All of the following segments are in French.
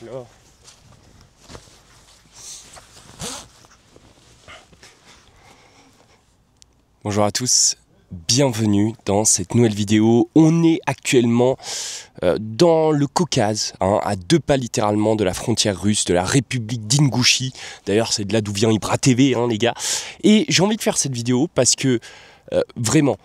Là. Bonjour à tous, bienvenue dans cette nouvelle vidéo. On est actuellement dans le Caucase, à 2 pas littéralement de la frontière russe, de la République d'Ingouchie. D'ailleurs, c'est de là d'où vient Ibra TV, les gars. Et j'ai envie de faire cette vidéo parce que vraiment,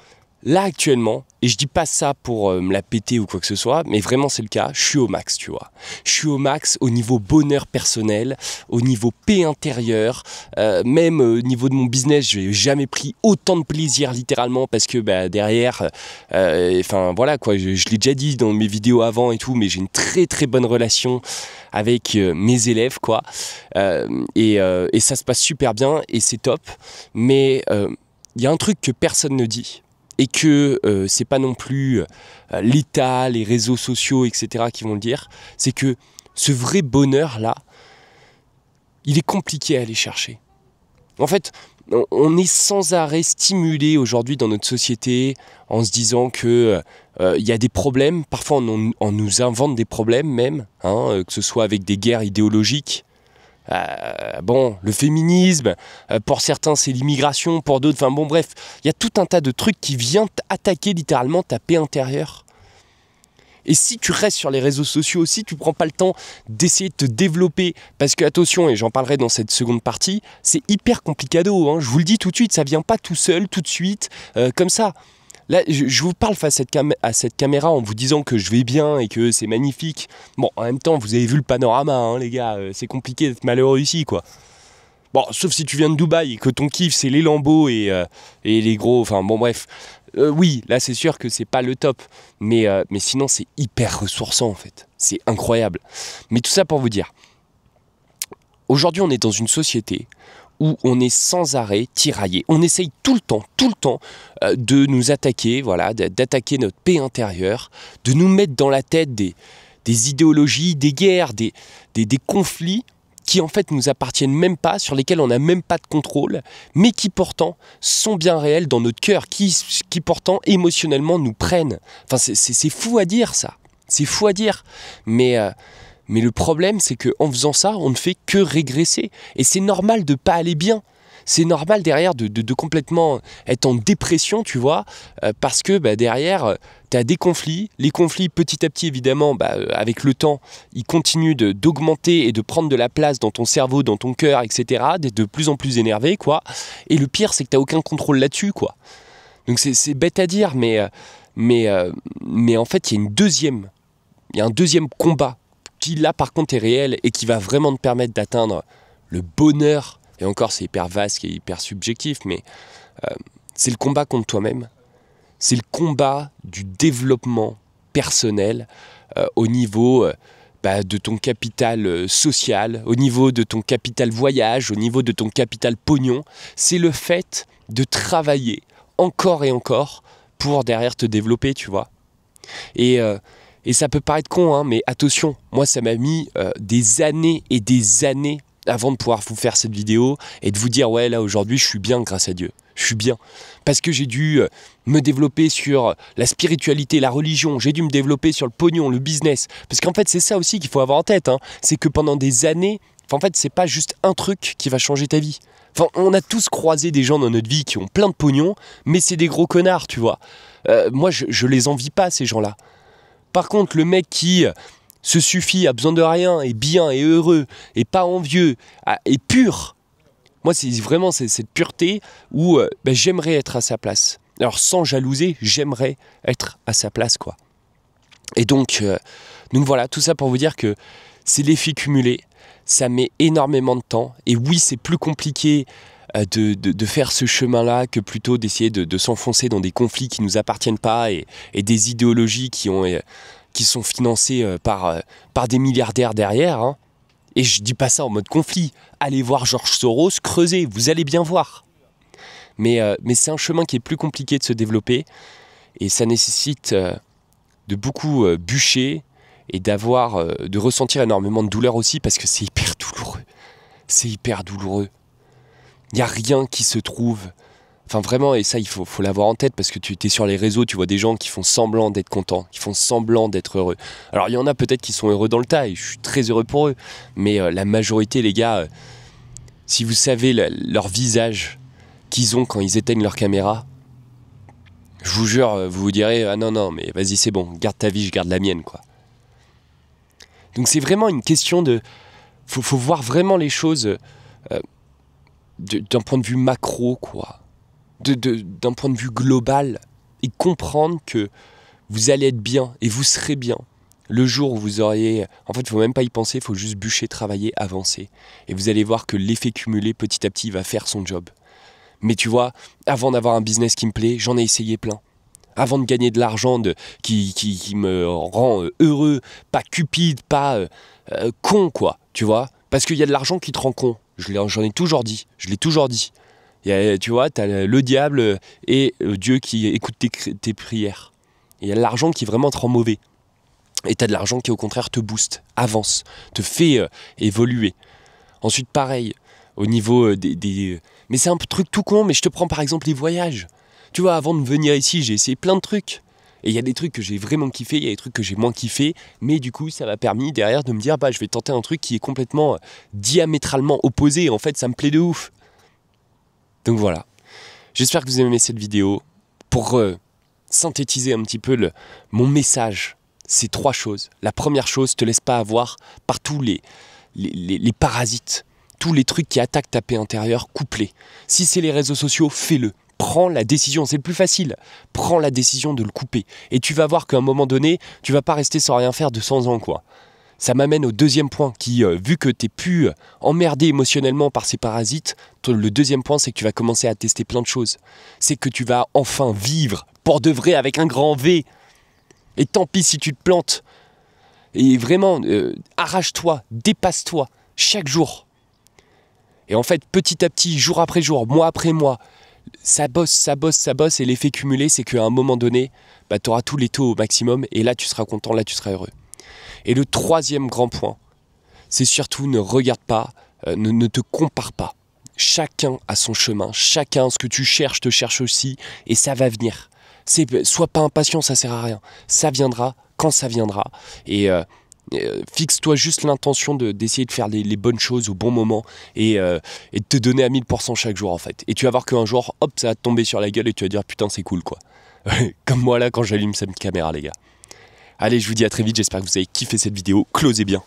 là actuellement, et je dis pas ça pour me la péter ou quoi que ce soit, mais vraiment c'est le cas, je suis au max, tu vois. Je suis au max au niveau bonheur personnel, au niveau paix intérieure, même au niveau de mon business, j'ai jamais pris autant de plaisir littéralement parce que derrière, enfin voilà quoi, je l'ai déjà dit dans mes vidéos avant et tout, mais j'ai une très très bonne relation avec mes élèves quoi, et ça se passe super bien et c'est top, mais il y a un truc que personne ne dit. Et que c'est pas non plus l'État, les réseaux sociaux, etc. qui vont le dire, c'est que ce vrai bonheur-là, il est compliqué à aller chercher. En fait, on est sans arrêt stimulé aujourd'hui dans notre société en se disant que y a des problèmes, parfois on nous invente des problèmes même, que ce soit avec des guerres idéologiques. Bon, le féminisme, pour certains c'est l'immigration, pour d'autres, enfin bon bref, il y a tout un tas de trucs qui viennent attaquer littéralement ta paix intérieure. Et si tu restes sur les réseaux sociaux, si tu prends pas le temps d'essayer de te développer, parce que attention, et j'en parlerai dans cette seconde partie, c'est hyper complicado, je vous le dis tout de suite, ça vient pas tout seul, tout de suite, comme ça. Là, je vous parle face à cette caméra en vous disant que je vais bien et que c'est magnifique. Bon, en même temps, vous avez vu le panorama, les gars, c'est compliqué d'être malheureux ici, quoi. Bon, sauf si tu viens de Dubaï et que ton kiff, c'est les Lambeaux et les gros, enfin bon, bref. Oui, là, c'est sûr que c'est pas le top. Mais sinon, c'est hyper ressourçant, en fait. C'est incroyable. Mais tout ça pour vous dire, aujourd'hui, on est dans une société où on est sans arrêt tiraillé. On essaye tout le temps, de nous attaquer, voilà, d'attaquer notre paix intérieure, de nous mettre dans la tête des idéologies, des guerres, des conflits qui en fait nous appartiennent même pas, sur lesquels on n'a même pas de contrôle, mais qui pourtant sont bien réels dans notre cœur, qui pourtant émotionnellement nous prennent. Enfin, c'est fou à dire ça, c'est fou à dire, mais le problème, c'est qu'en faisant ça, on ne fait que régresser. Et c'est normal de ne pas aller bien. C'est normal derrière de complètement être en dépression, tu vois, parce que derrière, tu as des conflits. Les conflits, petit à petit, évidemment, avec le temps, ils continuent d'augmenter et de prendre de la place dans ton cerveau, dans ton cœur, etc., d'être de plus en plus énervé, quoi. Et le pire, c'est que tu n'as aucun contrôle là-dessus, quoi. Donc c'est bête à dire, mais en fait, il y a un deuxième combat qui là par contre est réel et qui va vraiment te permettre d'atteindre le bonheur, et encore c'est hyper vaste et hyper subjectif, mais c'est le combat contre toi-même, c'est le combat du développement personnel au niveau de ton capital social, au niveau de ton capital voyage, au niveau de ton capital pognon. C'est le fait de travailler encore et encore pour derrière te développer, tu vois. Et ça peut paraître con, mais attention, moi ça m'a mis des années et des années avant de pouvoir vous faire cette vidéo et de vous dire ouais là aujourd'hui je suis bien grâce à Dieu, je suis bien. Parce que j'ai dû me développer sur la spiritualité, la religion, j'ai dû me développer sur le pognon, le business. Parce qu'en fait c'est ça aussi qu'il faut avoir en tête, c'est que pendant des années, en fait c'est pas juste un truc qui va changer ta vie. Enfin, on a tous croisé des gens dans notre vie qui ont plein de pognon, mais c'est des gros connards, tu vois. Moi je les envie pas ces gens-là. Par contre, le mec qui se suffit, a besoin de rien, est bien, est heureux, est pas envieux, est pur. Moi, c'est vraiment cette pureté où j'aimerais être à sa place. Alors, sans jalouser, j'aimerais être à sa place, quoi. Et donc voilà, tout ça pour vous dire que c'est l'effet cumulé. Ça met énormément de temps. Et oui, c'est plus compliqué de faire ce chemin-là que plutôt d'essayer de s'enfoncer dans des conflits qui ne nous appartiennent pas et des idéologies qui sont financées par des milliardaires derrière. Et je dis pas ça en mode conflit. Allez voir George Soros, creusez, vous allez bien voir. Mais c'est un chemin qui est plus compliqué de se développer et ça nécessite de beaucoup bûcher et de ressentir énormément de douleur aussi parce que c'est hyper douloureux. C'est hyper douloureux. Il n'y a rien qui se trouve Enfin vraiment, et ça il faut l'avoir en tête, parce que tu es sur les réseaux, tu vois des gens qui font semblant d'être contents, qui font semblant d'être heureux. Alors il y en a peut-être qui sont heureux dans le tas, et je suis très heureux pour eux, mais la majorité, les gars, si vous savez leur visage qu'ils ont quand ils éteignent leur caméra, je vous jure, vous vous direz, ah non, mais vas-y c'est bon, garde ta vie, je garde la mienne, quoi. Donc c'est vraiment une question de... Faut voir vraiment les choses d'un point de vue macro, quoi. D'un point de vue global, et comprendre que vous allez être bien, et vous serez bien. Le jour où vous auriez... En fait, il ne faut même pas y penser, il faut juste bûcher, travailler, avancer. Et vous allez voir que l'effet cumulé, petit à petit, va faire son job. Mais tu vois, avant d'avoir un business qui me plaît, j'en ai essayé plein. Avant de gagner de l'argent qui me rend heureux, pas cupide, pas con, quoi, tu vois. Parce qu'il y a de l'argent qui te rend con. J'en ai toujours dit, je l'ai toujours dit. Tu vois, tu as le diable et Dieu qui écoute tes prières. Il y a de l'argent qui vraiment te rend mauvais. Et tu as de l'argent qui au contraire te booste, avance, te fait évoluer. Ensuite, pareil, au niveau des... Mais c'est un truc tout con, mais je te prends par exemple les voyages. Tu vois, avant de venir ici, j'ai essayé plein de trucs. Et il y a des trucs que j'ai vraiment kiffé, il y a des trucs que j'ai moins kiffé. Mais du coup, ça m'a permis derrière de me dire, bah, je vais tenter un truc qui est complètement diamétralement opposé. En fait, ça me plaît de ouf. Donc voilà. J'espère que vous avez aimé cette vidéo. Pour synthétiser un petit peu mon message, c'est 3 choses. La première chose, te laisse pas avoir par tous les parasites. Tous les trucs qui attaquent ta paix intérieure, coupe-les. Si c'est les réseaux sociaux, fais-le. Prends la décision, c'est le plus facile. Prends la décision de le couper. Et tu vas voir qu'à un moment donné, tu vas pas rester sans rien faire de 100 ans, quoi. Ça m'amène au deuxième point qui, vu que tu n'es plus emmerdé émotionnellement par ces parasites, le deuxième point, c'est que tu vas commencer à tester plein de choses. C'est que tu vas enfin vivre pour de vrai avec un grand V. Et tant pis si tu te plantes. Et vraiment, arrache-toi, dépasse-toi, chaque jour. Et en fait, petit à petit, jour après jour, mois après mois, ça bosse, et l'effet cumulé, c'est qu'à un moment donné, bah, tu auras tous les taux au maximum, et là tu seras content, là tu seras heureux. Et le troisième grand point, c'est surtout ne regarde pas, ne te compare pas. Chacun a son chemin, chacun, ce que tu cherches, te cherche aussi, et ça va venir. Sois pas impatient, ça sert à rien. Ça viendra quand ça viendra. Et fixe-toi juste l'intention d'essayer de faire les bonnes choses au bon moment et de te donner à 1000% chaque jour en fait. Et tu vas voir qu'un jour, hop, ça va te tomber sur la gueule et tu vas dire putain c'est cool quoi. Comme moi là quand j'allume cette caméra les gars. Allez, je vous dis à très vite, j'espère que vous avez kiffé cette vidéo. Closez bien.